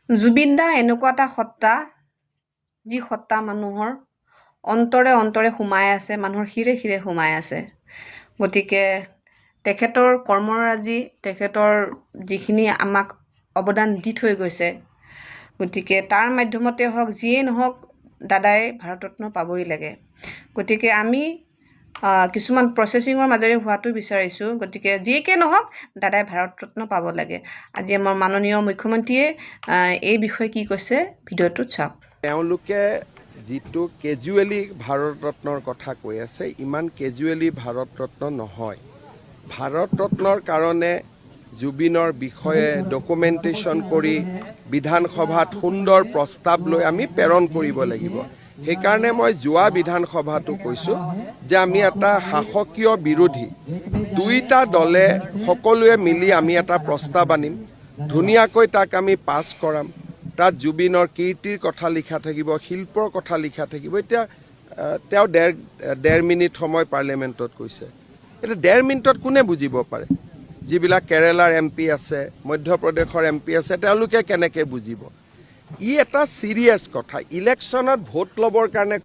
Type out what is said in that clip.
জুবিন দা এনেকুৱা এটা সত্তা যি সত্তা মানুহৰ অন্তৰে অন্তৰে সোমাই আছে, মানুহৰ শিৰে শিৰে সোমাই আছে। গতিকে তেখেতৰ কৰ্মৰাজি, তেখেতৰ যিখিনি আমাক অৱদান দি থৈ গৈছে, গতিকে তাৰ মাধ্যমতে হওক যিয়েই নহওক দাদাই ভাৰতৰত্ন পাবই লাগে। গতিকে আমি কিছুমান প্ৰচেছিঙৰ মাজেৰে হোৱাটো বিচাৰিছোঁ। গতিকে যিয়েকে নহওক দাদাই ভাৰতৰত্ন পাব লাগে। আজি আমাৰ মাননীয় মুখ্যমন্ত্ৰীয়ে এই বিষয়ে কি কৈছে ভিডিঅ'টোত চাওক। তেওঁলোকে যিটো কেজুৱেলি ভাৰতৰত্নৰ কথা কৈ আছে, ইমান কেজুৱেলি ভাৰতৰত্ন নহয়। ভাৰতৰত্নৰ কাৰণে জুবিনৰ বিষয়ে ডকুমেণ্টেশ্যন কৰি বিধানসভাত সুন্দৰ প্ৰস্তাৱ লৈ আমি প্ৰেৰণ কৰিব লাগিব। সেইকাৰণে মই যোৱা বিধানসভাটো কৈছোঁ যে আমি এটা শাসকীয় বিৰোধী দুইটা দলে সকলোৱে মিলি আমি এটা প্ৰস্তাৱ আনিম, ধুনীয়াকৈ তাক আমি পাছ কৰাম। তাত জুবিনৰ কীৰ্তিৰ কথা লিখা থাকিব, শিল্পৰ কথা লিখা থাকিব। এতিয়া তেওঁ ডেৰ মিনিট সময় পাৰ্লিয়ামেণ্টত কৈছে। এতিয়া 1.5 মিনিটত কোনে বুজিব পাৰে? যিবিলাক কেৰেলাৰ MP আছে, মধ্যপ্ৰদেশৰ MP আছে, তেওঁলোকে কেনেকৈ বুজিব? ই এটা চিৰিয়াছ কথা। ইলেকশ্যনত ভোট ল'বৰ কাৰণে